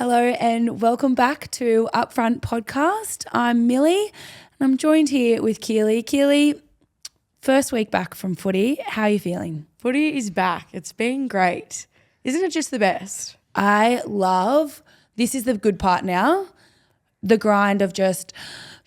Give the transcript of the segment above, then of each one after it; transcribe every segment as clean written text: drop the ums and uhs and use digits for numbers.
Hello and welcome back to Upfront Podcast. I'm Millie and I'm joined here with Keeley. Keeley, first week back from footy. How are you feeling? Footy is back. It's been great. Isn't it just the best? This is the good part now, the grind of just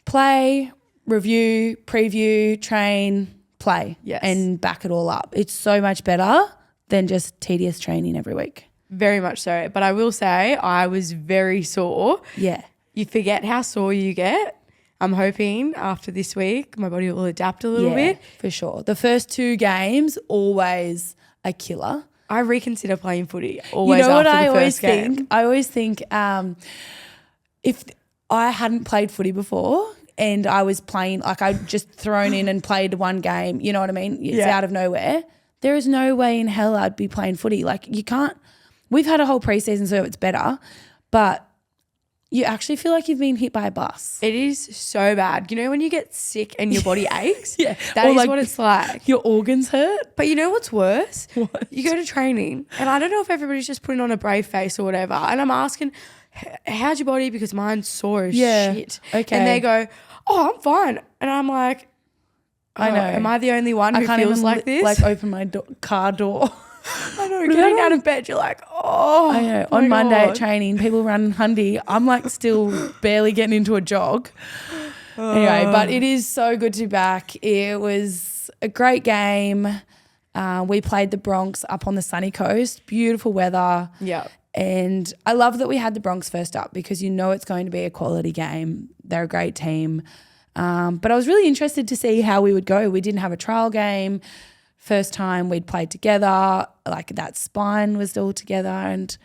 play, review, preview, train, play, and back it all up. It's so much better than just tedious training every week. Very much so. But I will say I was very sore. Yeah. You forget how sore you get. I'm hoping after this week my body will adapt a little bit. For sure. The first two games, always a killer. I reconsider playing footy always you know after what I the always first game. think? I always think if I hadn't played footy before and I was playing, like I'd just thrown in and played one game, you know what I mean? It's out of nowhere. There is no way in hell I'd be playing footy. Like you can't. We've had a whole preseason, so it's better, but you actually feel like you've been hit by a bus. It is so bad. You know when you get sick and your body aches? Yeah. That is what it's like. Your organs hurt. But you know what's worse? What? You go to training and I don't know if everybody's just putting on a brave face or whatever, and I'm asking, how's your body? Because mine's sore as shit. Okay. And they go, oh, I'm fine. And I'm like, I know. Am I the only one who can't feels even like this? Like open my car door. I know, getting out of bed, you're like, oh. I know. My On Monday at God. training, people run hundy. I'm like still barely getting into a jog. Anyway, but it is so good to be back. It was a great game. We played the Bronx up on the sunny coast. Beautiful weather. Yeah. And I love that we had the Bronx first up because you know it's going to be a quality game. They're a great team. But I was really interested to see how we would go. We didn't have a trial game. First time we'd played together, like that spine was all together and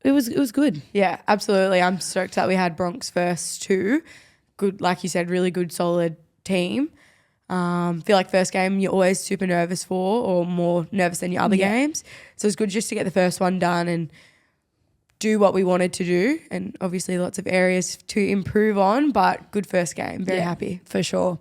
it was good. Yeah, absolutely. I'm stoked that we had Bronx first too. Good, like you said, really good, solid team. Feel like first game you're always super nervous for or more nervous than your other games. So it's good just to get the first one done and do what we wanted to do, and obviously lots of areas to improve on, but good first game. Very happy. For sure.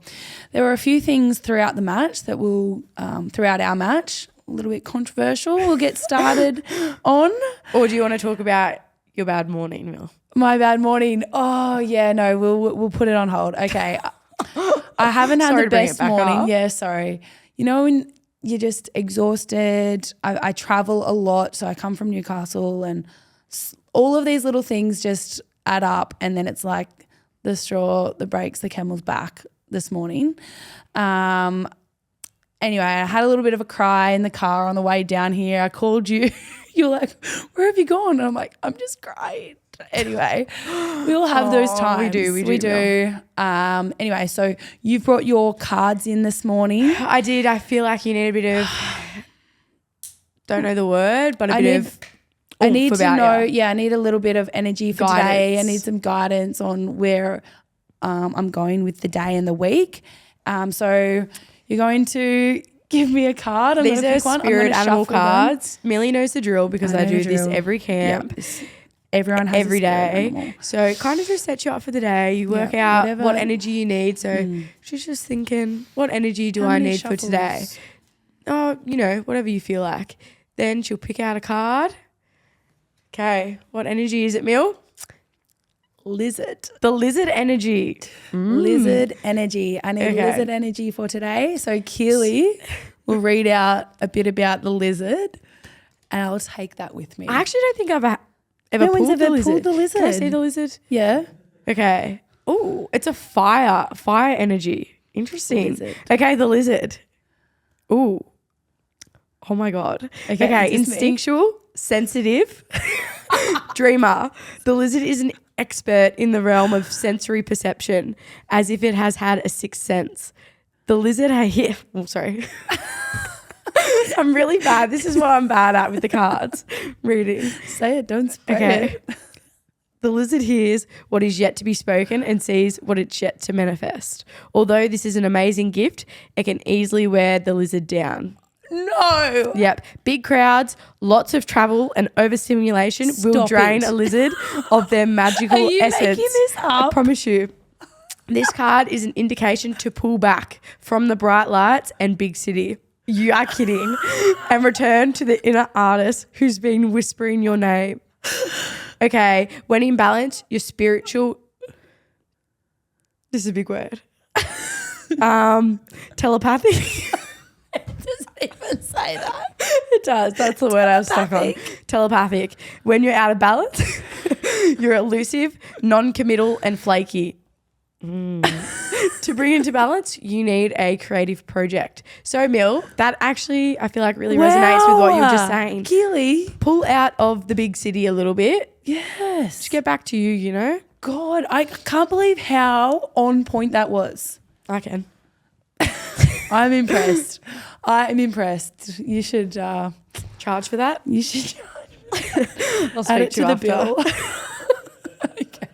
There were a few things throughout the match that will, throughout our match, a little bit controversial. We'll get started on. Or do you want to talk about your bad morning, Mil? My bad morning. Oh, yeah, no, we'll put it on hold. Okay. I haven't had the best morning. Up. Yeah, sorry. You know when you're just exhausted. I travel a lot, so I come from Newcastle and all of these little things just add up, and then it's like the straw that breaks the camel's back this morning. Anyway, I had a little bit of a cry in the car on the way down here. I called you. You're like, where have you gone? And I'm like, I'm just crying. Anyway, we all have those times. We do. Anyway, so you've brought your cards in this morning. I did. I feel like you need a bit of, don't know the word, but I need to know. Yeah, I need a little bit of energy for today. I need some guidance on where I'm going with the day and the week. So you're going to give me a card. These are spirit animal cards. Millie knows the drill because I do this every camp. Yep. Everyone has every a spirit day. animal. So it kind of just sets you up for the day. You work out what energy you need. So she's just thinking, what energy do I need for today? Oh, you know, whatever you feel like. Then she'll pick out a card. Okay, what energy is it, Mil? Lizard. The lizard energy. Lizard energy. I need lizard energy for today. So Keeley will read out a bit about the lizard and I'll take that with me. I actually don't think I've ever pulled the lizard. Can I see the lizard? Yeah. Okay. Oh, it's a fire energy. Interesting. Lizard. Okay, the lizard. Ooh. Oh my God. Okay, instinctual, sensitive, dreamer. The lizard is an expert in the realm of sensory perception, as if it has had a sixth sense. The lizard sorry. I'm really bad. This is what I'm bad at with the cards. Reading. Say it, don't spray it. The lizard hears what is yet to be spoken and sees what it's yet to manifest. Although this is an amazing gift, it can easily wear the lizard down. No. Yep. Big crowds, lots of travel and overstimulation will drain a lizard of their magical Are you essence. making this up? I promise you. This card is an indication to pull back from the bright lights and big city. You are kidding. And return to the inner artist who's been whispering your name. Okay, when in balance, your spiritual. This is a big word. Telepathic. It doesn't even say that. It does. That's the word I was stuck on. Telepathic. When you're out of balance, you're elusive, non-committal, and flaky. To bring into balance, you need a creative project. So, Mill, that actually I feel like really resonates with what you were just saying. Keeley. Pull out of the big city a little bit. Yes. Just get back to you, you know? God, I can't believe how on point that was. I can. I'm impressed. I'm impressed. You should Charge for that? You should I'll add speak it to you the after. bill. Okay.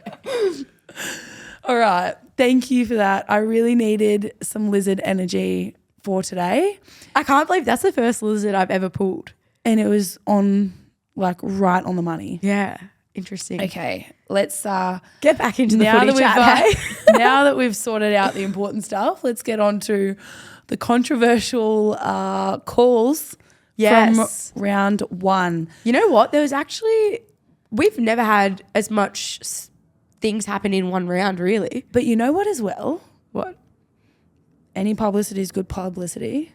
All right. Thank you for that. I really needed some lizard energy for today. I can't believe that's the first lizard I've ever pulled. And it was on, like, right on the money. Yeah. Interesting. Okay. Let's get back into the footy chat. Now that we've sorted out the important stuff, let's get on to the controversial calls from round 1. You know what? There was actually, we've never had as much things happen in one round, really. But you know what as well? What? Any publicity is good publicity.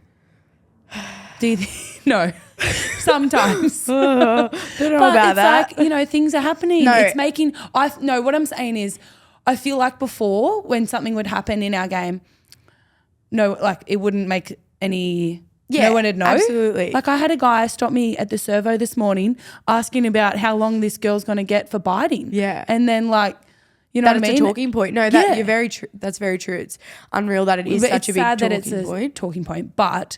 Do you think? No. Sometimes. Don't know about that. Like, you know, things are happening. No. It's making, what I'm saying is I feel like before when something would happen in our game, no, like it wouldn't make any, no one would know. Absolutely. Like I had a guy stop me at the servo this morning asking about how long this girl's going to get for biting. Yeah. And then like, you know what I mean? That's a talking point. No, that you're very true. That's very true. It's unreal that it is such a big sad talking that it's point. a talking point, but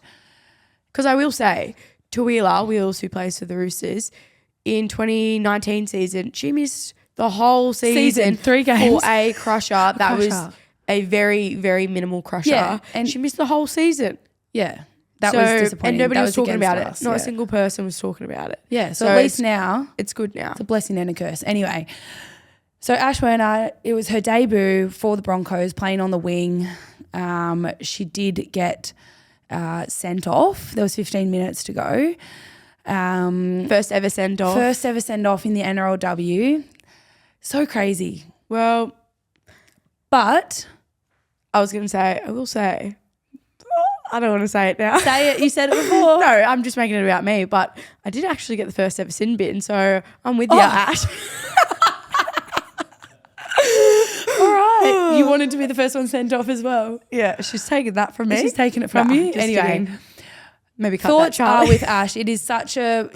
because I will say, Tawila Wheels, who plays for the Roosters, in 2019 season, she missed the whole season 3 games for a crusher. That was a very, very minimal crusher. Yeah, and she missed the whole season. Yeah. That was disappointing. And nobody was talking about us, it. Not a single person was talking about it. Yeah. So at least now. It's good now. It's a blessing and a curse. Anyway, so Ash Werner, it was her debut for the Broncos playing on the wing. She did get sent off. There was 15 minutes to go. First ever send off. First ever send off in the NRLW. So crazy. Well, but I will say, I don't want to say it now. Say it. You said it before. No, I'm just making it about me. But I did actually get the first ever sin bin, so I'm with you, Ash. All right. You wanted to be the first one sent off as well. Yeah, she's taken that from me. She's taken it from you. Anyway, kidding. Maybe cut thoughts that, Charlie. are with Ash. It is such a,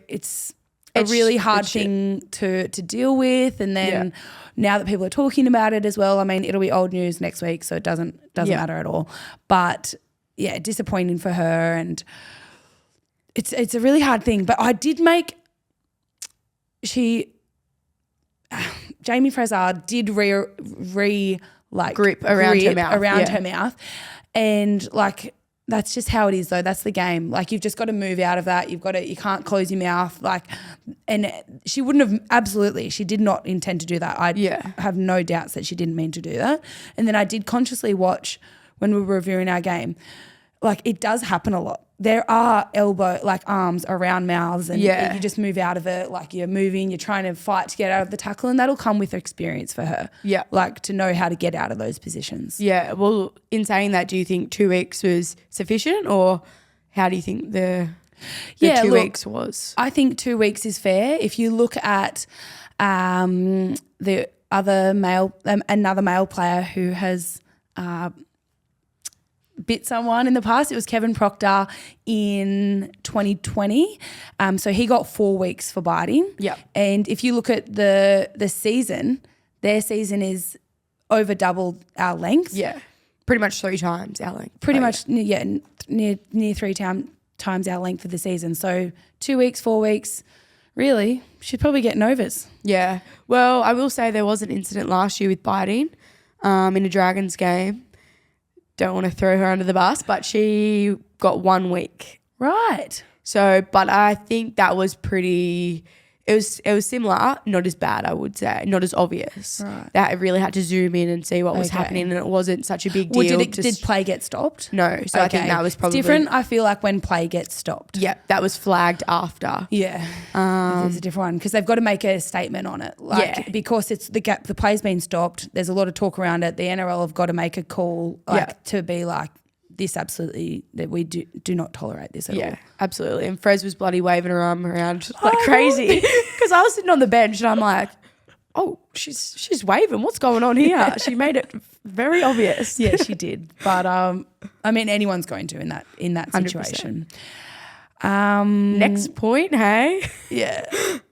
it's a really hard thing to deal with. And then now that people are talking about it as well, I mean, it'll be old news next week, so it doesn't matter at all. But yeah, disappointing for her, and it's a really hard thing. But I did make Jamie Fraser did grip around her mouth, and like that's just how it is though. That's the game. Like you've just got to move out of that. You can't close your mouth. Like, and she wouldn't have. Absolutely, she did not intend to do that. I have no doubts that she didn't mean to do that. And then I did consciously watch when we were reviewing our game. Like it does happen a lot. There are arms around mouths, and you just move out of it. Like you're moving, you're trying to fight to get out of the tackle, and that'll come with experience for her. Yeah, like to know how to get out of those positions. Yeah. Well, in saying that, do you think 2 weeks was sufficient, or how do you think the 2 weeks was? I think 2 weeks is fair. If you look at the other another male player who has bit someone in the past. It was Kevin Proctor in 2020. So he got 4 weeks for biting. Yeah. And if you look at the season, their season is over double our length. Yeah. Pretty much 3 times our length. Pretty much, near 3 times our length for the season. So 2 weeks, 4 weeks, really, she'd probably get Novas. Yeah. Well, I will say there was an incident last year with biting in a Dragons game. Don't want to throw her under the bus, but she got 1 week. Right. So, but I think that was pretty It was similar, not as bad, I would say, not as obvious. Right. That I really had to zoom in and see what was happening, and it wasn't such a big deal. Well, did play get stopped? No, so I think that was probably it's different. I feel like when play gets stopped. Yeah, that was flagged after. Yeah, there's a different one because they've got to make a statement on it. Because it's the play's been stopped. There's a lot of talk around it. The NRL have got to make a call to be like, this absolutely, that we do not tolerate this at all. Yeah, absolutely. And Frez was bloody waving her arm around like crazy because I was sitting on the bench and I'm like, oh, she's waving. What's going on here? She made it very obvious. Yeah, she did. But I mean, anyone's going to in that situation. 100%. Next point, hey? Yeah.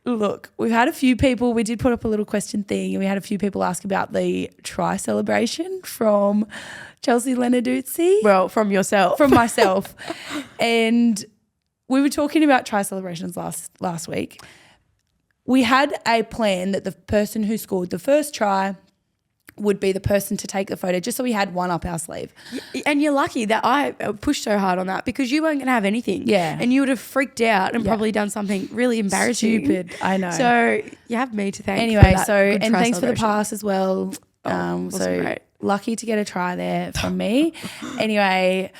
Look, we've had a few people, we did put up a little question thing, and we had a few people ask about the try celebration from Chelsea Lenarduzzi. Well, from yourself. From myself. And we were talking about try celebrations last week. We had a plan that the person who scored the first try would be the person to take the photo, just so we had one up our sleeve. And you're lucky that I pushed so hard on that because you weren't going to have anything. Yeah. And you would have freaked out and probably done something really embarrassing. Stupid, I know. So you have me to thank. Anyway, for that and thanks for the pass as well. So great. Lucky to get a try there from me. Anyway,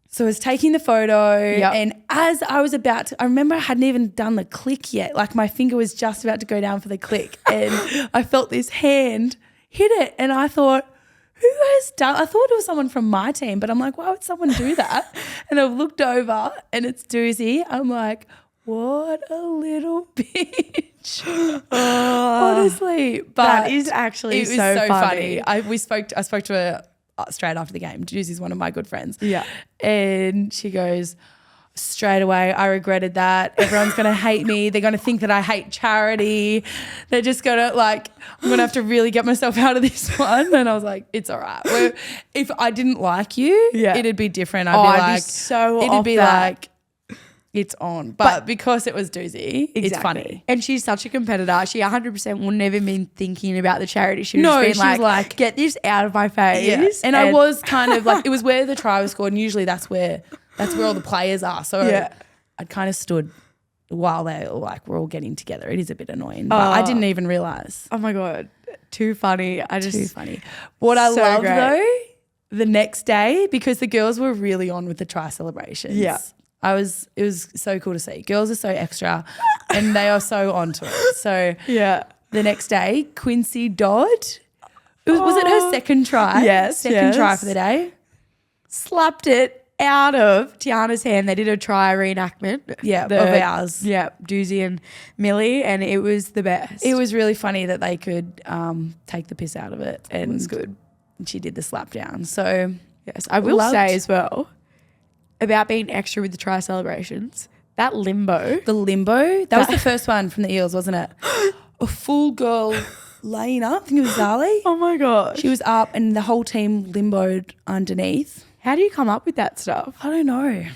so I was taking the photo and as I was about to, I remember I hadn't even done the click yet. Like my finger was just about to go down for the click and I felt this hand hit it and I thought, who has done, I thought it was someone from my team, but I'm like, why would someone do that? And I've looked over and it's Doozy. I'm like, what a little bitch. Honestly. But that is actually so funny. I spoke to her straight after the game. Doozy's one of my good friends. Yeah. And she goes, straight away, I regretted that. Everyone's going to hate me. They're going to think that I hate charity. They're just going to I'm going to have to really get myself out of this one. And I was like, it's all right. If I didn't like you, it'd be different. I'd be so it'd be like, it's on. But because it was Doozy, it's funny. And she's such a competitor. She 100% wouldn't even been thinking about the charity. She was like, get this out of my face. Yeah. And I was kind of like, it was where the try was scored and usually that's where all the players are. So I'd kind of stood while they were all getting together. It is a bit annoying, but I didn't even realise. Oh my God. Too funny. Too funny. What I loved though, the next day, because the girls were really on with the try celebrations. Yeah. It was so cool to see. Girls are so extra and they are so onto it. So the next day, Quincy Dodd, was it her second try? Yes. Second try for the day. Slapped it out of Tiana's hand. They did a try reenactment. Yeah, of ours. Yeah, Doozy and Millie, and it was the best. It was really funny that they could take the piss out of it. And it was good. She did the slap down. So yes, I will say as well, about being extra with the try celebrations, that limbo. The limbo? That was the first one from the Eels, wasn't it? A full girl laying up. I think it was Zali. Oh my gosh. She was up and the whole team limboed underneath. How do you come up with that stuff? I don't know.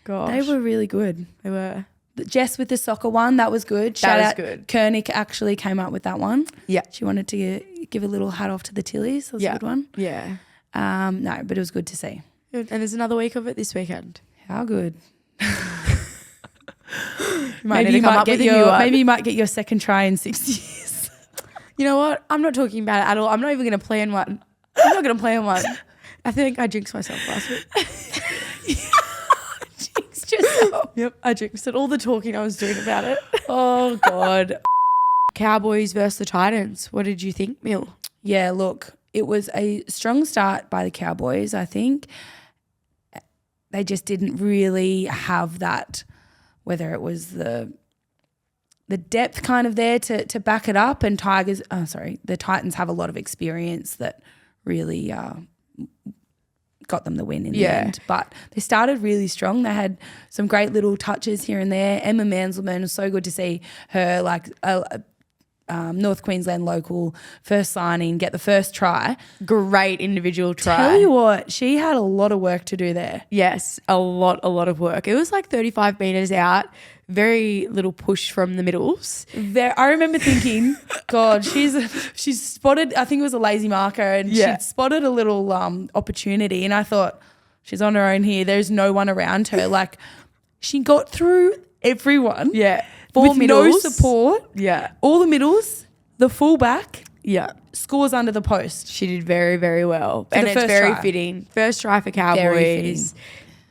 Gosh. They were really good. They were. Jess with the soccer one, that was good. Shout out. Good. Koenig actually came up with that one. Yeah. She wanted to give a little hat off to the Tillies. That was a good one. Yeah. No, but it was good to see. And there's another week of it this weekend. How good. maybe you might get your second try in 6 years. You know what? I'm not talking about it at all. I'm not even going to plan one. I think I jinxed myself last week. Jinxed yourself? Yep, I jinxed it. All the talking I was doing about it. Oh, God. Cowboys versus the Titans. What did you think, Mill? Yeah, look, it was a strong start by the Cowboys, I think. They just didn't really have that, whether it was the depth kind of there to back it up, and the Titans have a lot of experience that really got them the win in the end. But they started really strong. They had some great little touches here and there. Emma Manselman, was so good to see her, like North Queensland local, first signing, get the first try. Great individual try. Tell you what, she had a lot of work to do there. Yes, a lot of work. It was like 35 metres out, very little push from the middles. I remember thinking, God, she's spotted, I think it was a lazy marker, and she'd spotted a little opportunity, and I thought, she's on her own here. There's no one around her. Like, she got through everyone. Yeah. 4 with middles. no support. Yeah. All the middles, the fullback Yeah. scores under the post. She did very, very well. And the it's first very try. fitting. First try for Very Cowboys.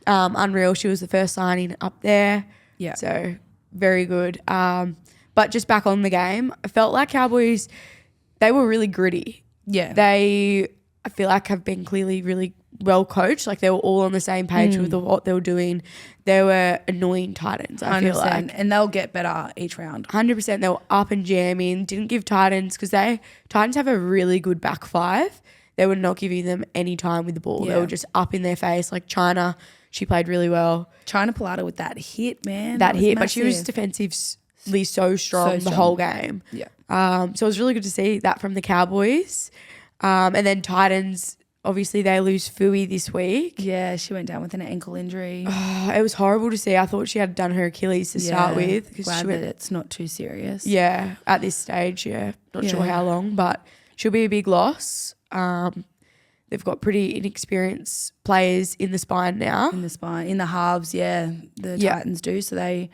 Unreal. She was the first signing up there. Yeah. So very good. But just back on the game, I felt like Cowboys, they were really gritty. Yeah. I feel like have been clearly really well coached. Like they were all on the same page with what they were doing. They were annoying Titans, I feel like. And they'll get better each round. 100%. They were up and jamming. Didn't give Titans because Titans have a really good back five. They were not giving them any time with the ball. Yeah. They were just up in their face. Like China, she played really well. China Pilata with that hit, man. That was hit, but she was massive. defensively so strong the whole game. Yeah. So it was really good to see that from the Cowboys. And then Titans, obviously they lose Fui this week. Yeah, she went down with an ankle injury. It was horrible to see. I thought she had done her Achilles to start with. Glad that it's not too serious. Yeah, at this stage, not sure how long, but she'll be a big loss. They've got pretty inexperienced players in the spine now. In the halves, the Titans do. So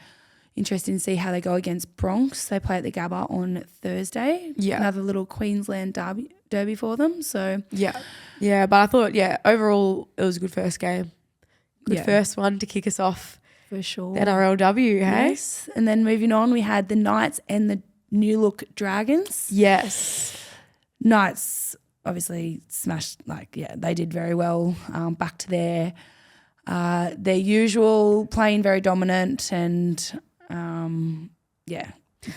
interesting to see how they go against Bronx. They play at the Gabba on Thursday. Yeah. Another little Queensland derby for them. So yeah, but I thought overall it was a good first game. Good first one to kick us off. For sure. NRLW, hey? Yes. And then moving on, we had the Knights and the New Look Dragons. Yes. Knights obviously smashed, they did very well. Back to their usual, playing very dominant and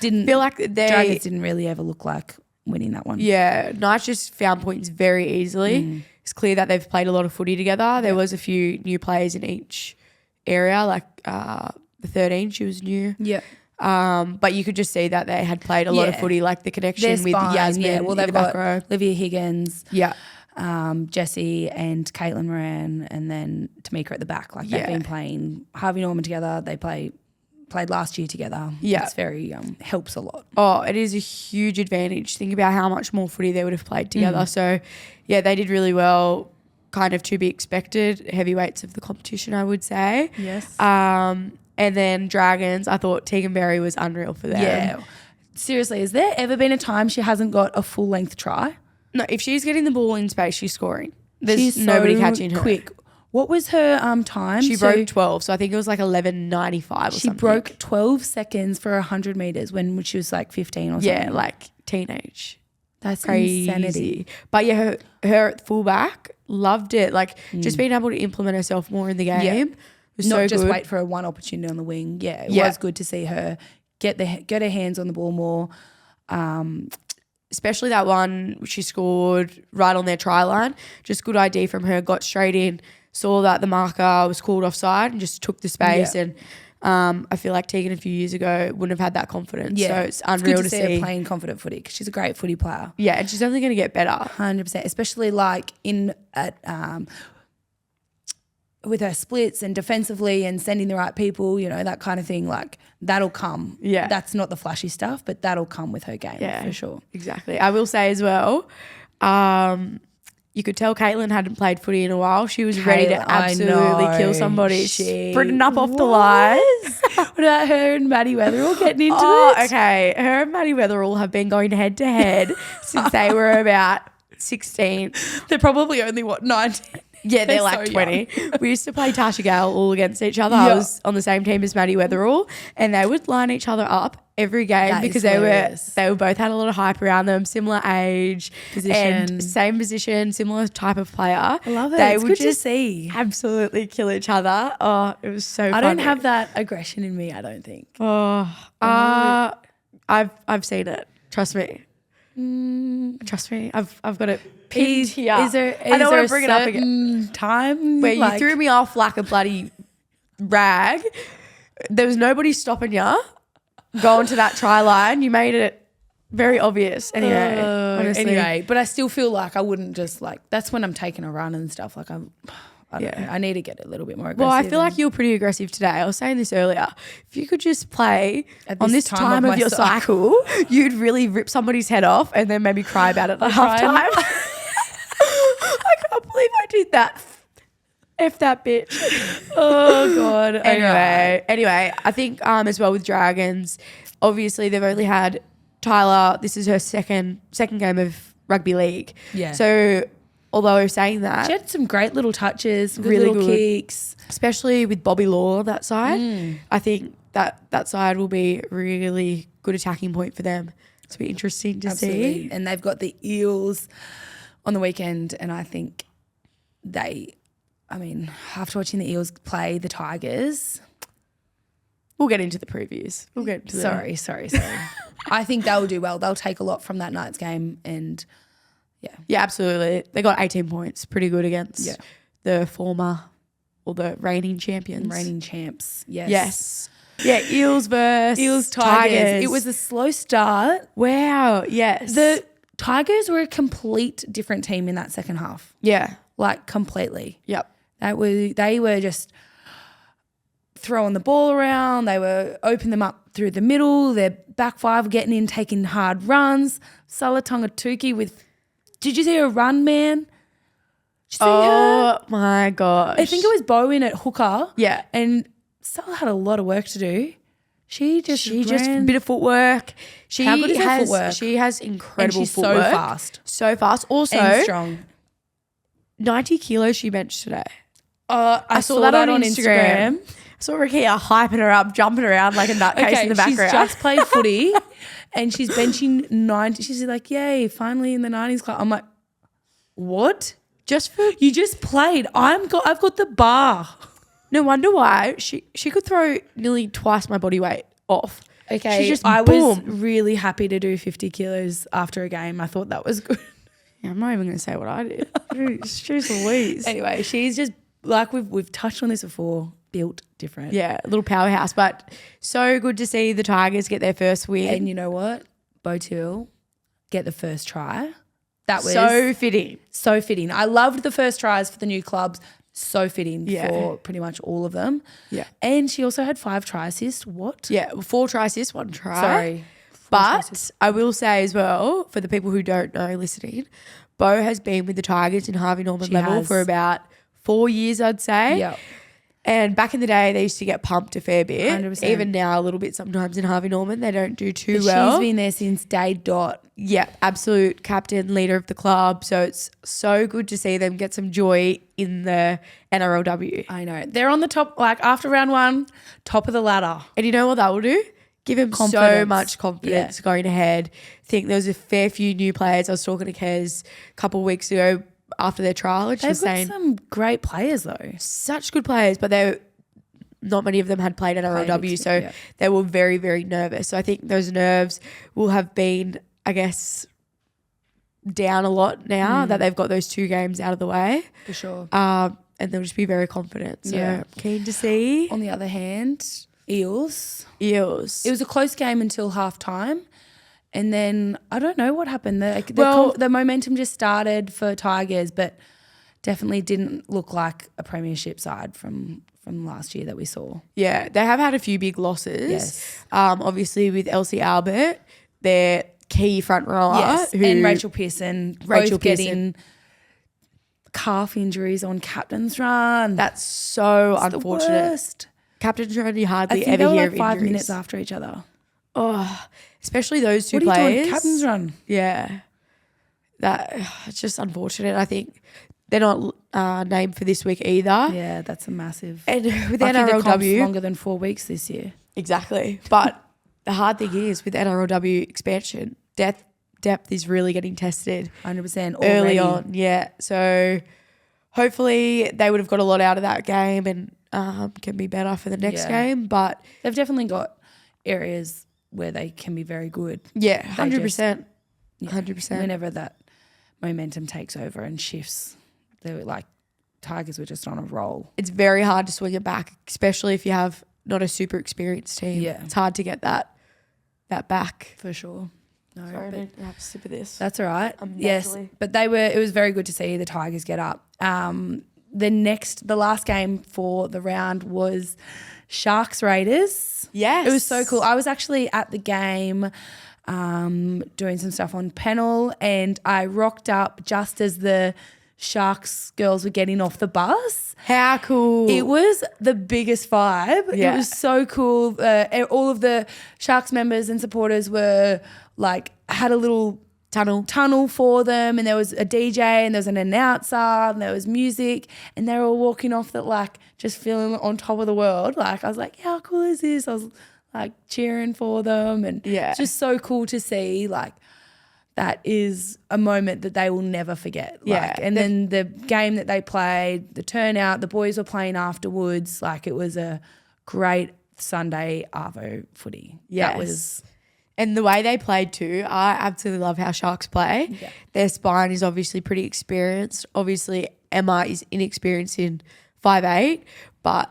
didn't Feel like Dragons didn't really ever look like winning that one. Yeah, Knights just found points very easily. It's clear that they've played a lot of footy together. There was a few new players in each area, like the 13, she was new. Yeah. But you could just see that they had played a lot of footy, like the connection with Yasmin. Yeah, well, they've got row. Olivia Higgins, Yeah. Jessie and Caitlin Moran, and then Tamika at the back. They've been playing Harvey Norman together. They played last year together. Yeah. It's very helps a lot. Oh, it is a huge advantage. Think about how much more footy they would have played together. So, yeah, they did really well, kind of to be expected. Heavyweights of the competition, I would say. Yes. And then Dragons, I thought Tegan Berry was unreal for them. Yeah. Seriously, has there ever been a time she hasn't got a full length try? No, if she's getting the ball in space, she's scoring. There's She's nobody so catching her. quick. What was her time? She broke 12, so I think it was like 11:95 or something. She broke 12 seconds for 100 meters when she was 15 or something. Yeah, like teenage. That's Crazy. insanity. But yeah, her at fullback, loved it. Just being able to implement herself more in the game. Yeah. Was Not so just good. wait for one opportunity on the wing. Yeah, it was good to see her get her hands on the ball more. Especially that one she scored right on their try line. Just good ID from her. Got straight in, saw that the marker was called offside and just took the space. Yeah. And I feel like Tegan a few years ago wouldn't have had that confidence. Yeah, So it's unreal good to see see her playing confident footy because she's a great footy player. Yeah, and she's only going to get better. 100%, especially with her splits and defensively and sending the right people, that kind of thing, that'll come. Yeah. That's not the flashy stuff, but that'll come with her game for sure. Exactly. I will say as well, you could tell Caitlin hadn't played footy in a while. She was ready to absolutely kill somebody. Sprinting up off the line. What about her and Maddie Weatherall getting into it? Oh, okay. Her and Maddie Weatherall have been going head to head since they were about 16. They're probably only, 19? Yeah, they're like so 20. We used to play Tasha Gale all against each other. I was on the same team as Maddie Weatherall, and they would line each other up every game because they were both had a lot of hype around them, similar age, and same position, similar type of player. I love it. They would good just see absolutely kill each other. Oh, it was so funny. I don't have that aggression in me, I don't think. I've seen it. Trust me. Trust me. I've got it pinned here. I don't want to bring it up again. Time where you threw me off like a bloody rag. There was nobody stopping you going to that try line. You made it very obvious. Anyway, but I still feel like I wouldn't just that's when I'm taking a run and stuff. I don't know. I need to get a little bit more aggressive. Well, I feel like you're pretty aggressive today. I was saying this earlier. If you could just play on this time of your cycle, you'd really rip somebody's head off and then maybe cry about it at halftime. I can't believe I did that. F that bitch. Oh God. Anyway, I think as well with Dragons, obviously they've only had Tyler. This is her second game of rugby league. Yeah. So although saying that, She had some great little touches, good Really little good. kicks. especially with Bobby Law that side, I think that side will be a really good attacking point for them. It's be interesting to see. And they've got the Eels on the weekend, and I think after watching the Eels play the Tigers, We'll get into the previews. We'll get to sorry. I think they'll do well. They'll take a lot from that night's game, and Yeah, absolutely. They got 18 points, pretty good against the former or the reigning champions. reigning champs. Yes. Yeah, Eels versus Eels Tigers. It was a slow start. Wow, yes. The Tigers were a complete different team in that second half. Yeah. Like completely. Yep. They were just throwing the ball around. They were opening them up through the middle. Their back five were getting in, taking hard runs. Salatonga Tuki with, did you see her run, man? Did you see her? My gosh. I think it was Bowen at hooker. Yeah. And Sala had a lot of work to do. She just a bit of footwork. How good is her footwork? She has incredible and she's footwork. so fast. So fast. Also, And strong. 90 kilos she benched today. I saw that on Instagram. I saw Rakia hyping her up, jumping around like a nutcase in the background. She's just played footy and she's benching 90. She's like, yay, finally in the 90s club. I'm like, what? You just played. I've got the bar. No wonder why she could throw nearly twice my body weight off. Okay, She just I boom. was really happy to do 50 kilos after a game. I thought that was good. Yeah, I'm not even going to say what I did. Jeez Louise. Anyway, she's just like we've touched on this before, built different. Yeah, a little powerhouse. But so good to see the Tigers get their first win. And you know what? Botil get the first try. That was so fitting. So fitting. I loved the first tries for the new clubs. So fitting for pretty much all of them. Yeah. And she also had 5 try assists. What? Yeah, 4 try assists, 1 try. Sorry. But I will say as well, for the people who don't know listening, Bo has been with the Tigers in Harvey Norman level for about 4 years, I'd say. Yeah. And back in the day, they used to get pumped a fair bit. 100%. Even now, a little bit sometimes in Harvey Norman. They don't do too well. She's been there since day dot. Yeah, absolute captain, leader of the club. So it's so good to see them get some joy in the NRLW. I know. They're on the top, like after round 1, top of the ladder. And you know what that will do? Give him so Confidence. much confidence going ahead. I think there was a fair few new players. I was talking to Kez a couple of weeks ago after their trial. And she They've was got saying some great players though. such good players, but not many of them had played NRLW. So they were very, very nervous. So I think those nerves will have been, I guess, down a lot now that they've got those 2 games out of the way. For sure. And they'll just be very confident. So keen to see. On the other hand, Eels. It was a close game until half time. And then I don't know what happened. The momentum just started for Tigers, but definitely didn't look like a premiership side from last year that we saw. Yeah, they have had a few big losses. Yes. Obviously with Elsie Albert, their key front rower. Yes, and Rachel Pearson. Both getting calf injuries on captain's run. That's so It's unfortunate. The worst. Captain's run, you I hardly think ever they were hear like of 5 injuries. minutes after each other. Oh, especially those 2 What are you players. doing? Captain's run. Yeah. It's just unfortunate. I think they're not named for this week either. Yeah, that's a massive. And with Lucky the comp's NRLW. longer than 4 weeks this year. Exactly. But the hard thing is with NRLW expansion, depth is really getting tested 100% early on. Yeah. So hopefully they would have got a lot out of that game and can be better for the next game. But they've definitely got areas where they can be very good. yeah, 100%. 100%. Whenever that momentum takes over and shifts, they were like Tigers were just on a roll. It's very hard to swing it back, especially if you have not a super experienced team. Yeah. It's hard to get that back. For sure. No, Sorry, but I have a sip of this. that's all right. Yes, but it was very good to see the Tigers get up. The last game for the round was Sharks Raiders. Yes. It was so cool. I was actually at the game doing some stuff on panel and I rocked up just as the Sharks girls were getting off the bus. How cool. It was the biggest vibe. Yeah. It was so cool. All of the Sharks members and supporters were like, had a little tunnel for them, and there was a DJ and there was an announcer and there was music, and they were all walking off that like just feeling on top of the world. Like I was like, how cool is this? I was like cheering for them, and it's just so cool to see like that is a moment that they will never forget. Like, and then the game that they played, the turnout, the boys were playing afterwards. Like it was a great Sunday Arvo footy. Yes. That was. And the way they played too, I absolutely love how Sharks play. Yeah. Their spine is obviously pretty experienced. Obviously Emma is inexperienced in 5'8", but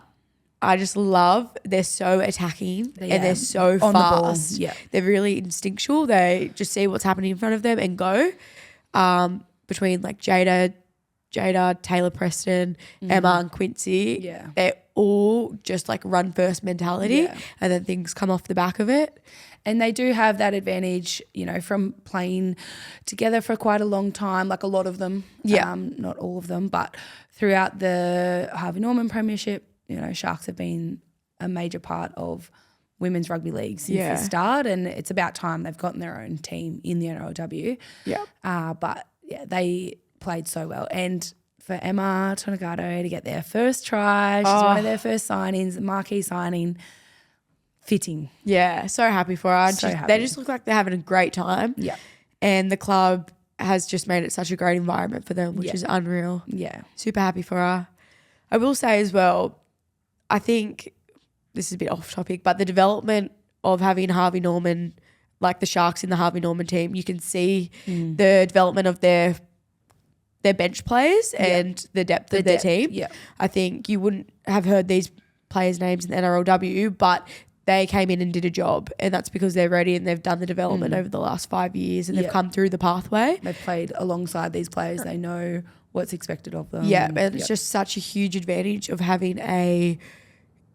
I just love they're so attacking and they're so on fast. The ball. Yeah. They're really instinctual. They just see what's happening in front of them and go. Between like Jada, Taylor Preston, Emma and Quincy, they're all just like run first mentality and then things come off the back of it. And they do have that advantage, from playing together for quite a long time, like a lot of them. Not all of them, but throughout the Harvey Norman Premiership, Sharks have been a major part of women's rugby league since the start, and it's about time they've gotten their own team in the NRLW. But they played so well. And for Emma Tonegado to get their first try, she's one of their first signings, marquee signing, fitting. Yeah, so happy for her. They just look like they're having a great time. Yeah. And the club has just made it such a great environment for them, which is unreal. Yeah. Super happy for her. I will say as well, I think this is a bit off topic, but the development of having Harvey Norman, like the Sharks in the Harvey Norman team, you can see the development of their bench players and the depth of their team. Yeah. I think you wouldn't have heard these players' names in the NRLW, but they came in and did a job, and that's because they're ready and they've done the development over the last 5 years and they've come through the pathway. They've played alongside these players. They know what's expected of them. Yeah, and it's just such a huge advantage of having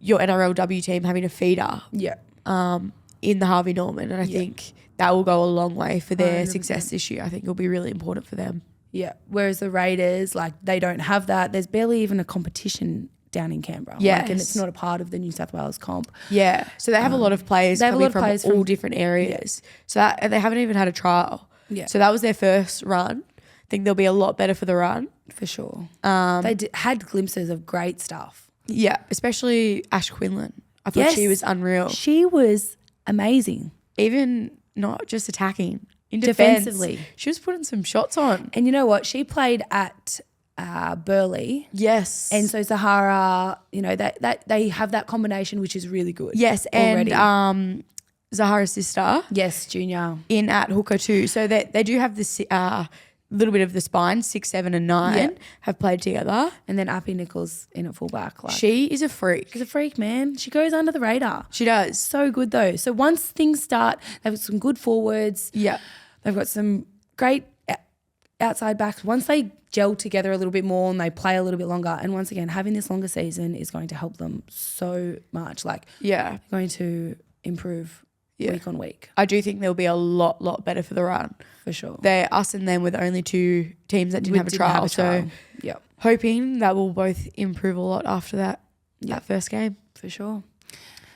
your NRLW team having a feeder in the Harvey Norman, and I think that will go a long way for their 100%. Success this year. I think it'll be really important for them. Yeah, whereas the Raiders, like, they don't have that. There's barely even a competition down in Canberra. Yes. And it's not a part of the New South Wales comp. Yeah. So they have a lot of players coming from all different areas. So and they haven't even had a trial. Yeah. So that was their first run. I think they'll be a lot better for the run. For sure. They had glimpses of great stuff. Yeah, especially Ash Quinlan. I thought she was unreal. She was amazing. Even not just attacking. In defensively. She was putting some shots on. And you know what? She played at Burleigh. Yes. And so Zahara, that they have that combination, which is really good. Yes, already. And Zahara's sister. Yes, Junior. In at hooker too. So they do have this little bit of the spine, 6, 7 and 9 have played together. And then Appy Nichols in at fullback. She is a freak. She's a freak, man. She goes under the radar. She does. So good though. So once things start, they've got some good forwards. Yeah. They've got some great outside backs. Once they gel together a little bit more and they play a little bit longer, and once again, having this longer season is going to help them so much. Going to improve week on week. I do think they'll be a lot better for the run. For sure. Us and them were the only two teams that didn't have a trial. So hoping that will both improve a lot after that first game. For sure.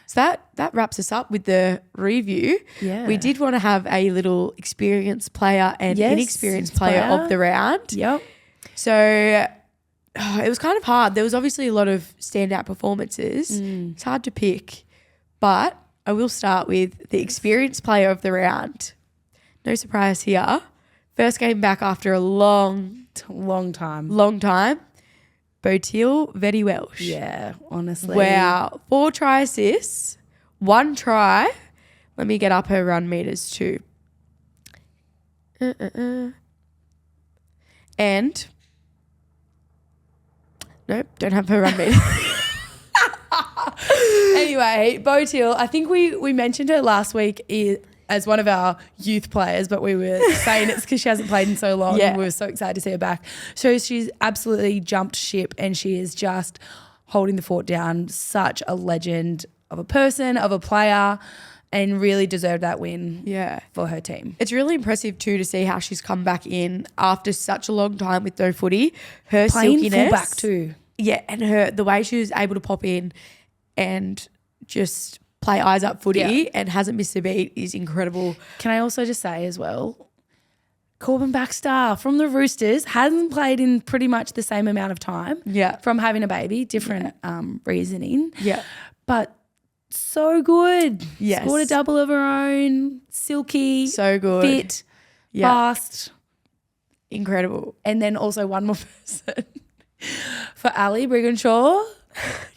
So that wraps us up with the review. Yeah. We did want to have a little experienced player and inexperienced player of the round. Yep. So it was kind of hard. There was obviously a lot of standout performances. It's hard to pick, but I will start with the experienced player of the round. No surprise here. First game back after a long time. Boteal Vetti Welsh. Yeah, honestly. Wow. 4 try assists, 1 try. Let me get up her run meters too. And nope, don't have her run meters. Anyway, Boteal, I think we mentioned her last week as one of our youth players, but we were saying it's because she hasn't played in so long. And we were so excited to see her back. So she's absolutely jumped ship, and she is just holding the fort down. Such a legend of a person, of a player, and really deserved that win Yeah. for her team. It's really impressive too to see how she's come back in after such a long time with no footy. Her Playing silkiness. fullback too. Yeah, and the way she was able to pop in and just play eyes up footy and hasn't missed a beat is incredible. Can I also just say as well, Corbin Baxter from the Roosters hasn't played in pretty much the same amount of time. Yeah. From having a baby, different reasoning. Yeah. But so good. Yes. Scored a double of her own, silky, So good. fit, fast. Incredible. And then also one more person for Ali Brigginshaw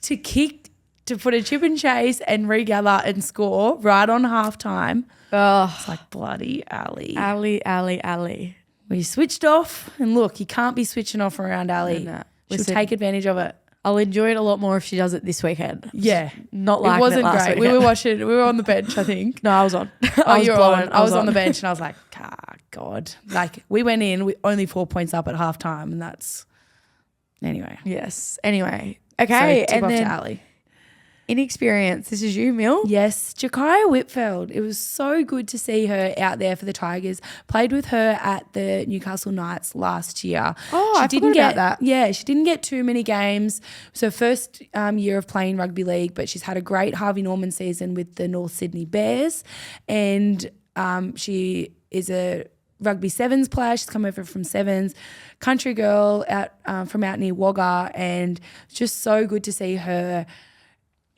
to kick, to put a chip and chase and regather and score right on halftime. Oh, It's like bloody Ali. Ali. We switched off, and look, you can't be switching off around Ali. No. She'll Listen, take advantage of it. I'll enjoy it a lot more if she does it this weekend. Yeah. Not like It wasn't last great. weekend. We were on the bench, I think. No, I was on. You were on. I was on the bench. bench and I was like, God. Like, we went in with only 4 points up at halftime, and that's anyway. Yes. Anyway. Okay. So tip and off then to Ali. inexperience. This is you, Mill. Yes, Jakaya Whitfield. It was so good to see her out there for the Tigers. Played with her at the Newcastle Knights last year. Oh, I forgot about that. Yeah, she didn't get too many games. So first year of playing rugby league, but she's had a great Harvey Norman season with the North Sydney Bears, and she is a rugby sevens player. She's come over from sevens, country girl from out near Wagga, and just so good to see her.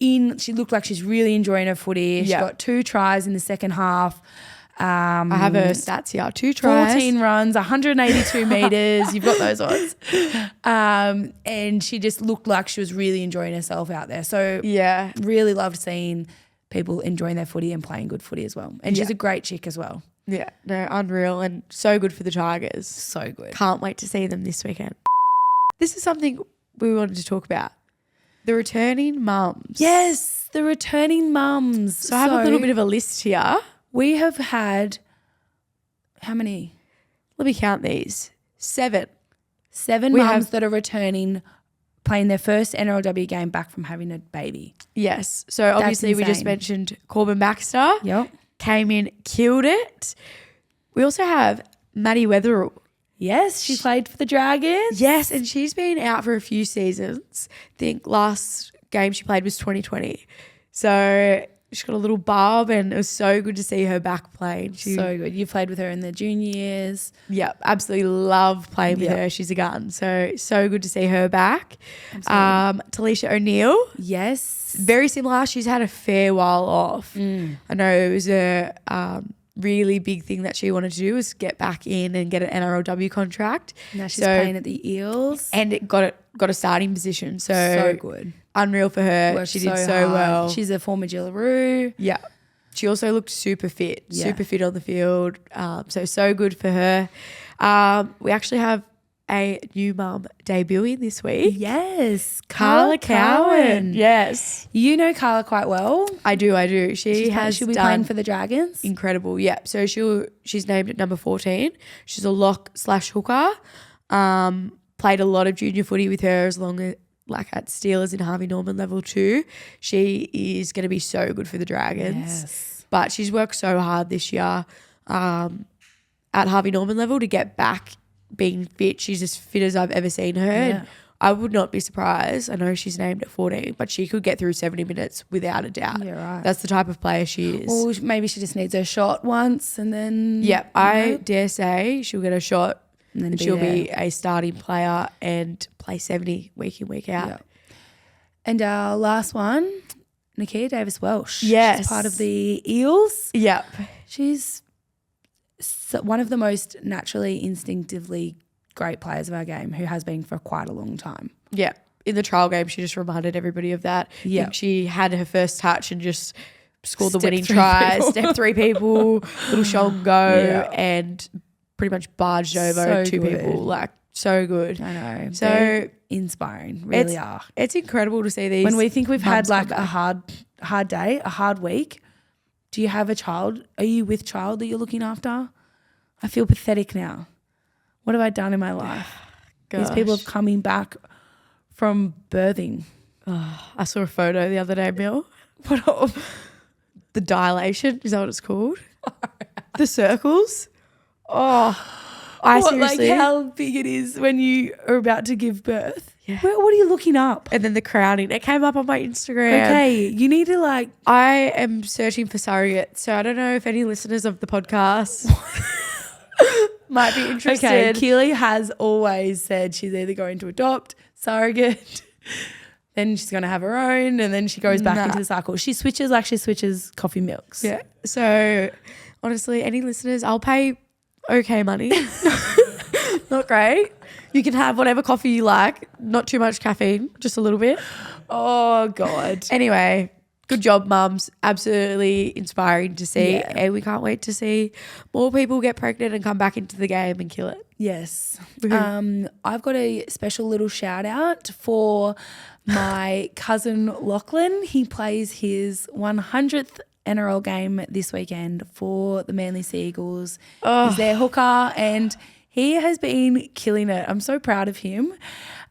She looked like she's really enjoying her footy. She got 2 tries in the second half. I have her stats here. 2 tries. 14 runs, 182 metres. You've got those odds. And she just looked like she was really enjoying herself out there. So Yeah. really loved seeing people enjoying their footy and playing good footy as well. And she's a great chick as well. Yeah. No, unreal and so good for the Tigers. So good. Can't wait to see them this weekend. This is something we wanted to talk about. The returning mums. Yes, the returning mums. So I have a little bit of a list here. We have had, how many? Let me count these. 7. 7 We mums have- that are returning, playing their first NRLW game back from having a baby. Yes. So obviously we just insane. mentioned Corbin Baxter. Yep. Came in, killed it. We also have Maddie Wetherill. Yes, she played for the Dragons. Yes, and she's been out for a few seasons. I think last game she played was 2020. So she's got a little bob, and it was so good to see her back playing. So good. You played with her in the junior years. Yeah, absolutely love playing with Yep. her. She's a gun. So good to see her back. Absolutely. Talisha O'Neill, Yes. very similar. She's had a fair while off. I know it was a really big thing that she wanted to do was get back in and get an NRLW contract. Now she's playing at the Eels. And it got a starting position. So good. Unreal for her. Worked She did so hard. well. She's a former Jillaroo. Yeah. She also looked super fit, Yeah. super fit on the field. So good for her. We actually have a new mum debuting this week. Yes. Carla Cowan. Yes. You know Carla quite well. I do. She'll be playing for the Dragons. Incredible. Yeah. So she's named at number 14. She's a lock/hooker. Played a lot of junior footy with her as long as at Steelers in Harvey Norman level 2. She is going to be so good for the Dragons. Yes. But she's worked so hard this year at Harvey Norman level to get back being fit. She's as fit as I've ever seen her. Yeah. And I would not be surprised. I know she's named at 14, but she could get through 70 minutes without a doubt. Yeah, right. That's the type of player she is. Or maybe she just needs her shot once and then. Yeah, I dare say she'll get a shot And then and she'll be a starting player and play 70 week in, week out. Yeah. And our last one, Nakia Davis-Welsh. Yes. She's part of the Eels. Yep. She's one of the most naturally, instinctively great players of our game who has been for quite a long time. Yeah. In the trial game, she just reminded everybody of that. Yeah. I think she had her first touch and just scored the Step winning 3 try, people. step 3 people, little shoulder go, Yeah. and pretty much barged over So 2 good. people. So good. I know. So They're inspiring, really are. It's incredible to see these. When we think we've had mums come a hard day, a hard week, do you have a child? Are you with child that you're looking after? I feel pathetic now. What have I done in my life? These people have coming back from birthing. I saw a photo the other day, Mill. the dilation. Is that what it's called? The circles. Oh, seriously. Like how big it is when you are about to give birth. Yeah. What are you looking up? And then the crowning. It came up on my Instagram. Okay, you need to like. I am searching for surrogates, so I don't know if any listeners of the podcast might be interested. Okay, Keeley has always said she's either going to adopt, surrogate, then she's going to have her own, and then she goes back into the cycle. She switches coffee milks. Yeah. So honestly, any listeners, I'll pay okay money. Not great. You can have whatever coffee you like, not too much caffeine, just a little bit. Oh, God. Anyway, good job, mums. Absolutely inspiring to see. Yeah. And we can't wait to see more people get pregnant and come back into the game and kill it. Yes. I've got a special little shout out for my cousin Lachlan. He plays his 100th NRL game this weekend for the Manly Sea Eagles. He's their hooker and he has been killing it. I'm so proud of him.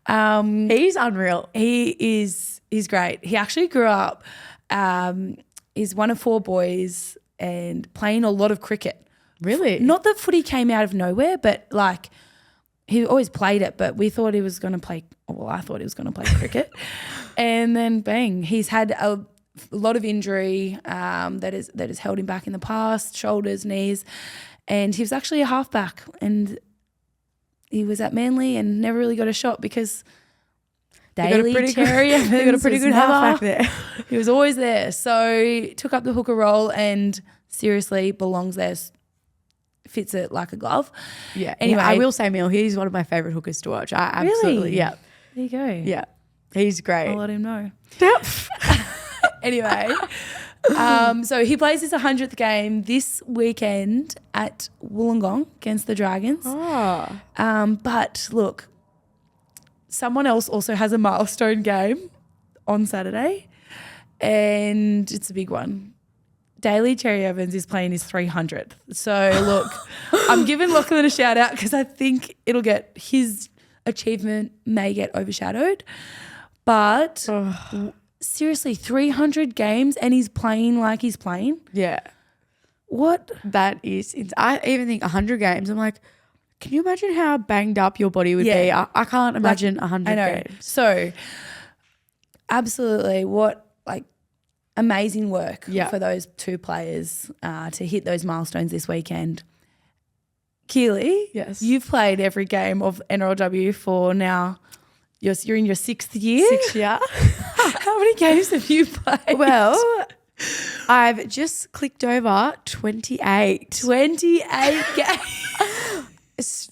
He's unreal. He's great. He actually grew up, he's one of 4 boys and playing a lot of cricket. Really? Not that footy came out of nowhere, but like he always played it, but we thought he was going to play, well, I thought he was going to play cricket. And then bang, he's had a lot of injury that has held him back in the past, shoulders, knees, and he was actually a halfback and he was at Manly and never really got a shot because Daly Cherry they got a pretty good halfback there. He was always there. So he took up the hooker role and seriously belongs there, fits it like a glove. Yeah. Anyway, I will say, Mil, he's one of my favourite hookers to watch. I absolutely, really? yeah. There you go. Yeah. He's great. I'll let him know. Yep. Anyway, so he plays his 100th game this weekend at Wollongong against the Dragons. Oh. But look, someone else also has a milestone game on Saturday and it's a big one. Daly Cherry Evans is playing his 300th. So look, I'm giving Lachlan a shout out because I think his achievement may get overshadowed. But seriously, 300 games and he's playing like he's playing. Yeah. What? That is, I even think 100 games, I'm like, can you imagine how banged up your body would be? I can't imagine 100 games. So absolutely amazing work for those 2 players to hit those milestones this weekend. Keeley, yes, you've played every game of NRLW for now. You're in your 6th year. 6th year. How many games have you played? Well, I've just clicked over 28. 28 games.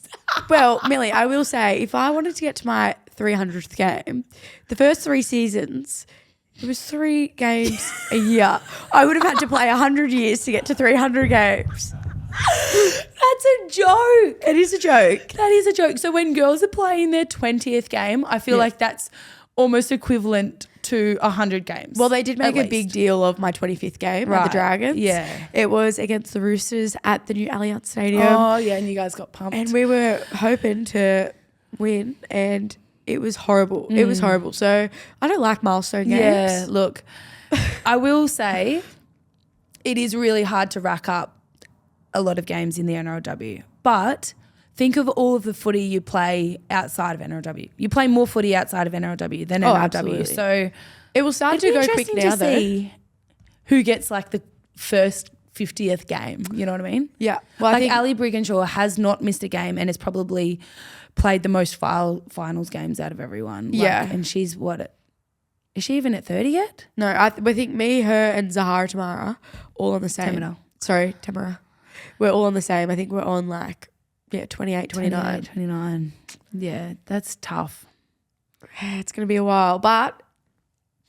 Well, Millie, I will say, if I wanted to get to my 300th game, the first 3 seasons, it was 3 games a year. I would have had to play 100 years to get to 300 games. That's a joke. It is a joke. That is a joke. So when girls are playing their 20th game, I feel like that's almost equivalent to 100 games. Well, they did make a big deal of my 25th game at the Dragons. Yeah. It was against the Roosters at the new Allianz Stadium. Oh, yeah, and you guys got pumped. And we were hoping to win and it was horrible. It was horrible. So I don't like milestone games. Yeah, look, I will say it is really hard to rack up a lot of games in the NRLW. But think of all of the footy you play outside of NRLW. You play more footy outside of NRLW than NRLW. Absolutely. So it will start to go quick now, though. See who gets like the first 50th game. You know what I mean? Yeah. Well, like Ali Brigginshaw has not missed a game and has probably played the most finals games out of everyone. Yeah. And she's is she even at 30 yet? No, I think me, her and Zahara Tamara all on the same. Tamara. We're all on the same. I think we're on 28, 29. 29. Yeah, that's tough. It's going to be a while, but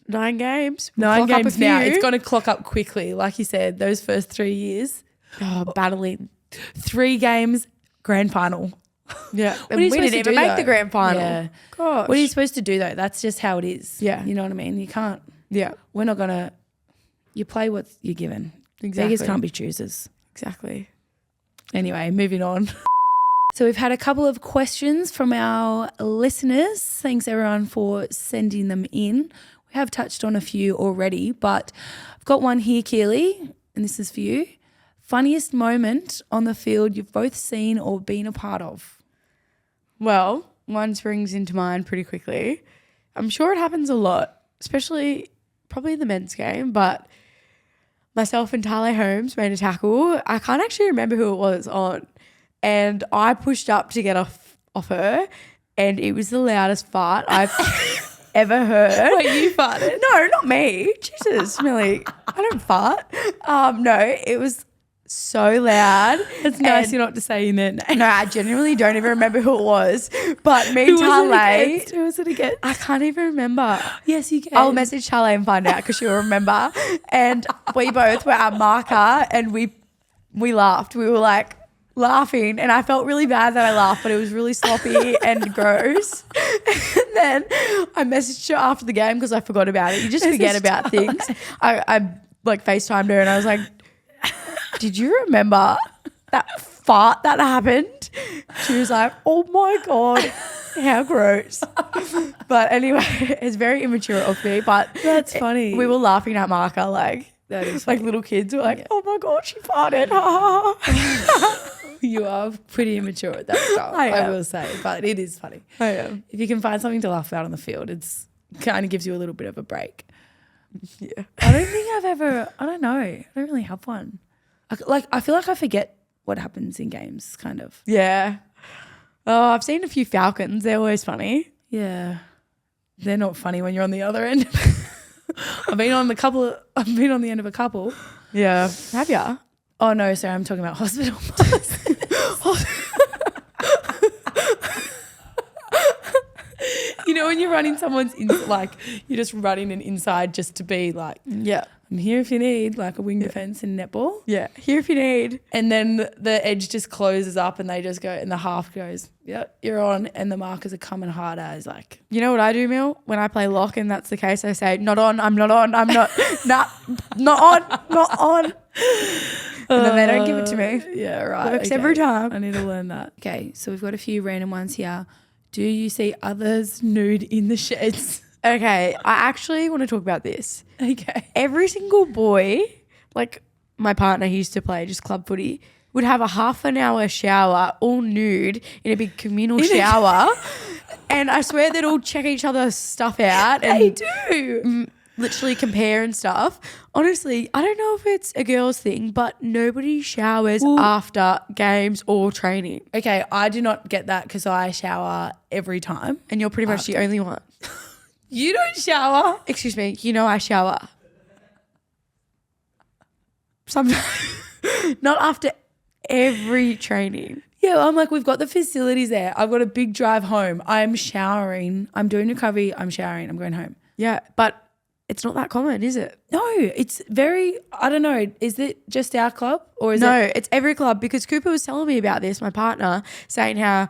9 games. 9 games now. It's going to clock up quickly. Like you said, those first 3 years. Oh, battling. 3 games, grand final. Yeah. And we didn't even make the grand final. Yeah. Gosh. What are you supposed to do though? That's just how it is. Yeah. You know what I mean? You can't. Yeah. We're not going to. You play what you're given. Exactly. Beggars can't be choosers. Exactly. Anyway, moving on. So we've had a couple of questions from our listeners. Thanks everyone for sending them in. We have touched on a few already, but I've got one here, Keeley, and this is for you. Funniest moment on the field you've both seen or been a part of? Well, one springs into mind pretty quickly. I'm sure it happens a lot, especially probably the men's game, but myself and Tale Holmes made a tackle. I can't actually remember who it was on, and I pushed up to get off her, and it was the loudest fart I've ever heard. Wait, you farted? No, not me. Jesus, Millie, I don't fart. No, it was so loud. It's nice you're not to say their name. No, I genuinely don't even remember who it was. But me and Who was it against? I can't even remember. Yes, you can. I'll message Tale and find out because she'll remember. And we both were at marker and we laughed. We were like laughing, and I felt really bad that I laughed, but it was really sloppy and gross. And then I messaged her after the game because I forgot about it. You just forget about things. I like FaceTimed her and I was like, did you remember that fart that happened? She was like, oh my God, how gross. But anyway, it's very immature of me, but that's funny. We were laughing at marker like that is like little kids were like, oh my God, she farted. You are pretty immature at that stuff, I will say, but it is funny. I am. If you can find something to laugh about on the field, it's kind of gives you a little bit of a break. Yeah. I don't think I don't know. I don't really have one. I feel like I forget what happens in games, kind of. Yeah. Oh, I've seen a few Falcons. They're always funny. Yeah. They're not funny when you're on the other end. I've been on the end of a couple. Yeah. Have ya? Oh no, sorry, I'm talking about hospital. You know when you're running someone's you're just running an inside just to be like, yeah, I'm here if you need, like a wing defence in netball. Yeah, here if you need. And then the edge just closes up and they just go, and the half goes, yeah, you're on, and the markers are coming hard as like. You know what I do, Mil? When I play lock and that's the case, I say, not on, I'm not on, I'm not, not on. And then they don't give it to me. Yeah, right. Works every time. I need to learn that. Okay, so we've got a few random ones here. Do you see others nude in the sheds? Okay, I actually want to talk about this. Okay. Every single boy, like my partner, he used to play just club footy, would have a half an hour shower, all nude, in a big communal shower. And I swear they'd all check each other's stuff out. And they do. Literally compare and stuff. Honestly, I don't know if it's a girl's thing, but nobody showers after games or training. Okay, I do not get that because I shower every time. And you're pretty much the only one. You don't shower? Excuse me, you know I shower. Sometimes. Not after every training. Yeah, well, I'm like, we've got the facilities there. I've got a big drive home. I'm showering. I'm doing recovery. I'm showering. I'm going home. Yeah, but it's not that common, is it? No, it's very, I don't know. Is it just our club or is No, it's every club because Cooper was telling me about this, my partner, saying how,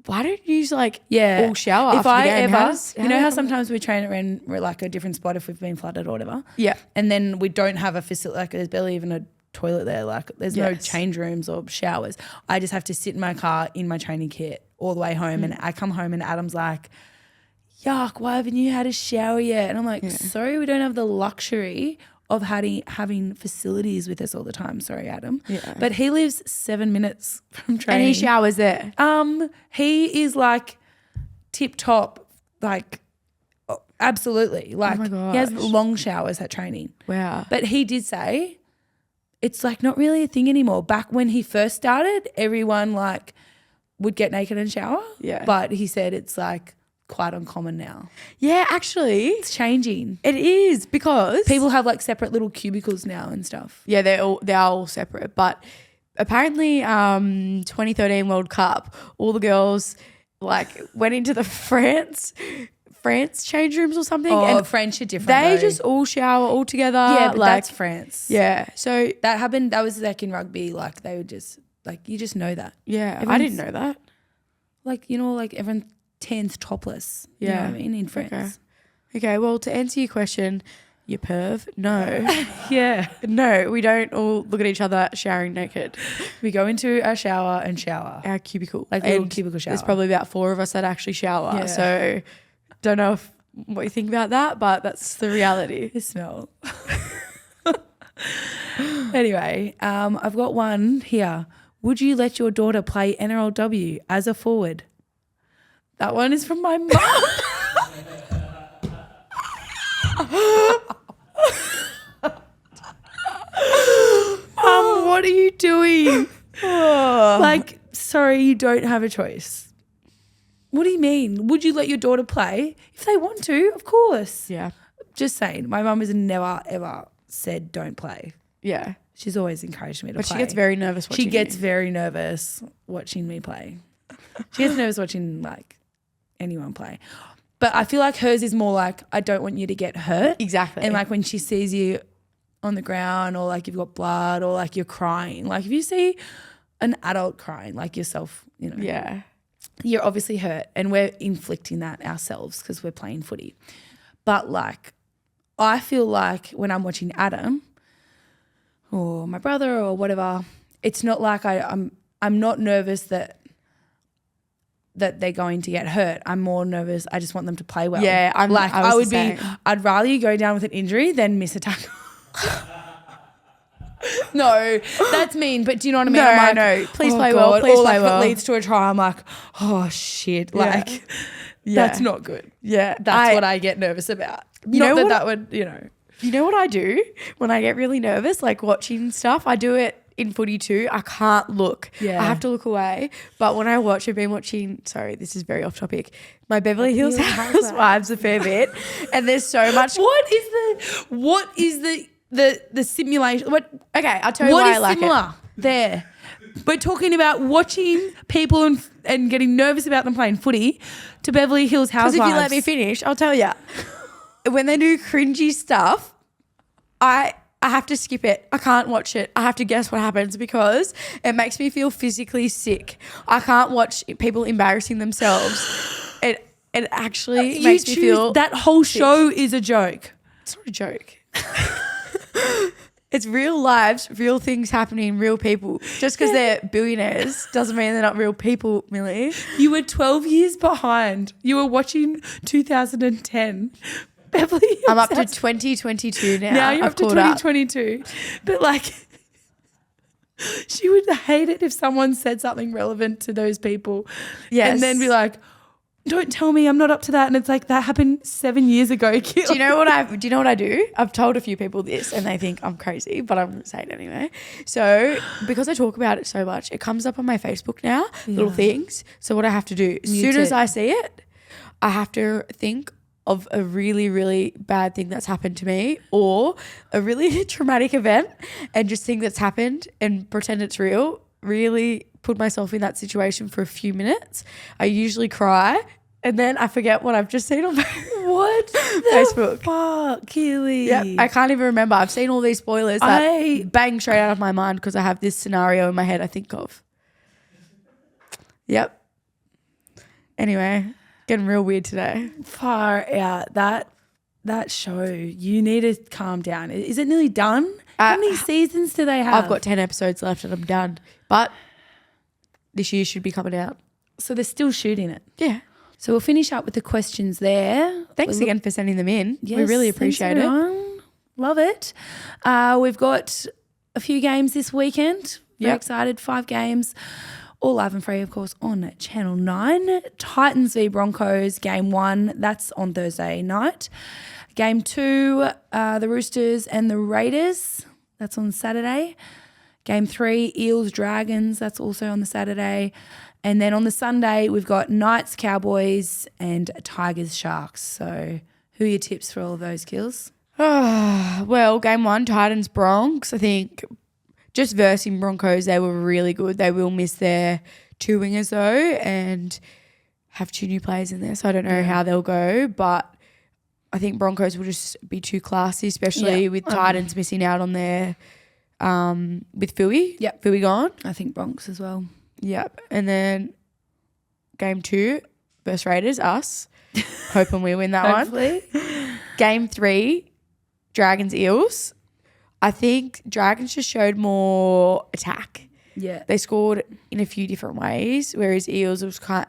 why don't you all shower if after I the game? ever, you know how sometimes we train around like a different spot if we've been flooded or whatever? Yeah. And then we don't have a facility, like there's barely even a toilet there. Like there's no change rooms or showers. I just have to sit in my car in my training kit all the way home. And I come home and Adam's like, yuck, why haven't you had a shower yet? And I'm like, sorry, we don't have the luxury of having facilities with us all the time. Sorry, Adam. Yeah. But he lives 7 minutes from training. And he showers there. He is like tip top, like absolutely. Like he has long showers at training. Wow. But he did say it's like not really a thing anymore. Back when he first started, everyone like would get naked and shower. Yeah. But he said it's like quite uncommon now. Yeah, actually. It's changing. It is because people have like separate little cubicles now and stuff. Yeah, they are all separate. But apparently 2013 World Cup, all the girls like went into the France change rooms or something. Oh, and French are different. They just all shower all together. Yeah, but that's France. Yeah. So that happened, that was like in rugby, like they would just like you just know that. Yeah. I didn't know that. Like, you know, like everyone tans topless. Yeah. You know what I mean? In France. Okay, well, to answer your question, you perv, no. Yeah. No, we don't all look at each other showering naked. We go into our shower and shower. Our cubicle. Like a little cubicle shower. There's probably about 4 of us that actually shower. Yeah. So don't know if what you think about that, but that's the reality. The smell. Anyway, I've got one here. Would you let your daughter play NRLW as a forward? That one is from my mum. Mum, what are you doing? Like, sorry, you don't have a choice. What do you mean? Would you let your daughter play? If they want to, of course. Yeah. Just saying, my mum has never, ever said don't play. Yeah. She's always encouraged me to play. But she gets very nervous watching She gets very nervous watching me play. She gets nervous watching, like, anyone play. But I feel like hers is more like, I don't want you to get hurt. Exactly. And, like, when she sees you on the ground or, like, you've got blood or, like, you're crying. Like, if you see an adult crying, like yourself, you know. Yeah. You're obviously hurt and we're inflicting that ourselves because we're playing footy. But, like, I feel like when I'm watching Adam or my brother or whatever, it's not like I'm not nervous that they're going to get hurt. I'm more nervous. I just want them to play well. Yeah, I'd rather you go down with an injury than miss a tackle. No, that's mean. But do you know what I mean? No, please play well. Please play well. If it leads to a try, I'm like, oh shit, like that's not good. Yeah, that's what I get nervous about. You know what that would, you know. You know what I do when I get really nervous, like watching stuff? I do it in footy too. I can't look. Yeah. I have to look away. But when I watch, I've been watching, sorry, this is very off topic, my Beverly Hills Housewives a fair bit. And there's so much. What is the simulation? Okay, I'll tell you why I like similar it. There. We're talking about watching people and getting nervous about them playing footy to Beverly Hills Housewives. Because if you let me finish, I'll tell you. When they do cringy stuff, I have to skip it. I can't watch it. I have to guess what happens because it makes me feel physically sick. I can't watch people embarrassing themselves. It actually makes me feel that whole sick. show is a joke. It's not a joke. It's real lives, real things happening, real people. Just because they're billionaires doesn't mean they're not real people, Millie. You were 12 years behind. You were watching 2010. Beverly Hills. I'm up to 2022 now. Now you're up to 2022. But like, she would hate it if someone said something relevant to those people. Yes. And then be like, don't tell me I'm not up to that. And it's like, that happened 7 years ago. Do you know what I do? I've told a few people this and they think I'm crazy, but I'm going to say it anyway. So because I talk about it so much, it comes up on my Facebook now, little things. So what I have to do, as soon as I see it, I have to think of a really, really bad thing that's happened to me or a really traumatic event and just think that's happened and pretend it's real, really put myself in that situation for a few minutes. I usually cry and then I forget what I've just seen on Facebook. Fuck, Keeley. Yeah, I can't even remember. I've seen all these spoilers that bang straight out of my mind because I have this scenario in my head I think of. Yep. Anyway, getting real weird today. Far out. That show, you need to calm down. Is it nearly done? How many seasons do they have? I've got 10 episodes left and I'm done. But this year should be coming out. So they're still shooting it? Yeah. So we'll finish up with the questions there. Thanks again for sending them in. Yes, we really appreciate it. Love it. We've got a few games this weekend. Very excited. 5 games. All live and free, of course, on Channel 9. Titans v Broncos, Game 1. That's on Thursday night. Game 2, the Roosters and the Raiders. That's on Saturday. Game 3, Eels Dragons. That's also on the Saturday. And then on the Sunday, we've got Knights Cowboys and Tigers Sharks. So who are your tips for all of those, Kills? Well, Game 1, Titans Bronx. I think just versing Broncos, they were really good. They will miss their 2 wingers though and have 2 new players in there. So I don't know how they'll go, but I think Broncos will just be too classy, especially with Titans missing out on their with Philly. Yep. Philly gone. I think Bronx as well. Yep. And then Game 2 versus Raiders, us. Hoping we win that Hopefully. one. Game 3, Dragons Eels. I think Dragons just showed more attack. Yeah. They scored in a few different ways, whereas Eels was kind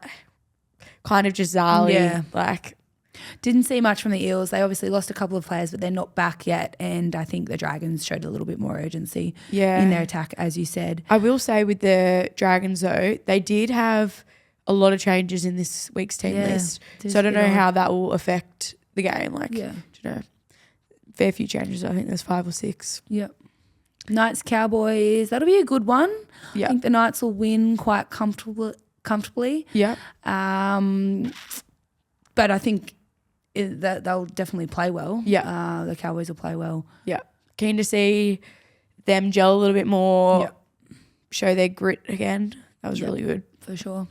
of just Zali. Yeah. Like, Didn't see much from the Eels. They obviously lost a couple of players, but they're not back yet. And I think the Dragons showed a little bit more urgency in their attack, as you said. I will say with the Dragons, though, they did have a lot of changes in this week's team list. So I don't know how that will affect the game. Fair few changes. I think there's 5 or 6. Yep. Knights, Cowboys. That'll be a good one. Yeah. I think the Knights will win quite comfortably. Yeah. But I think that they'll definitely play well. Yeah. The Cowboys will play well. Yeah. Keen to see them gel a little bit more, show their grit again. That was really good. For sure.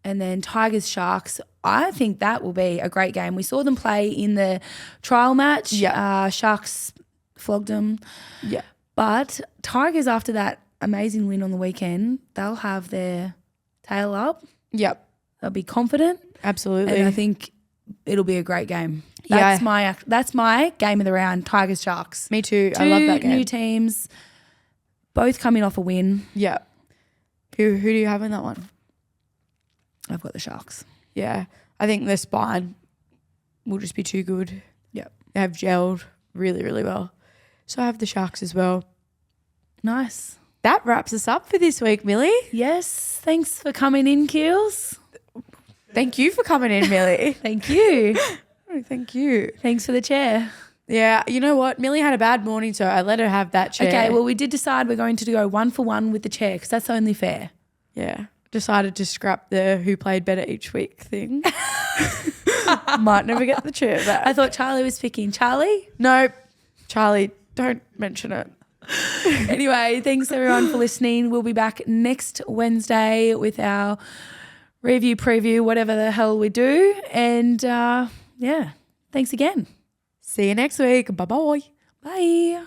And then Tigers, Sharks. I think that will be a great game. We saw them play in the trial match. Yeah. Sharks flogged them. Yeah. But Tigers, after that amazing win on the weekend, they'll have their tail up. Yep. They'll be confident. Absolutely. And I think it'll be a great game. That's my game of the round, Tigers, Sharks. Me too. I love that game. 2 new teams, both coming off a win. Yeah. Who do you have in that one? I've got the Sharks. Yeah. I think their spine will just be too good. Yep. They have gelled really, really well. So I have the Sharks as well. Nice. That wraps us up for this week, Millie. Yes. Thanks for coming in, Keels. Thank you for coming in, Millie. Thank you. Oh, thank you. Thanks for the chair. Yeah, you know what? Millie had a bad morning, so I let her have that chair. Okay, well, we did decide we're going to go 1 for 1 with the chair because that's only fair. Yeah. Decided to scrap the who played better each week thing. Might never get the chair back. I thought Charlie was picking. Charlie? No, Charlie, don't mention it. Anyway, thanks everyone for listening. We'll be back next Wednesday with our review, preview, whatever the hell we do. And thanks again. See you next week. Bye-bye. Bye.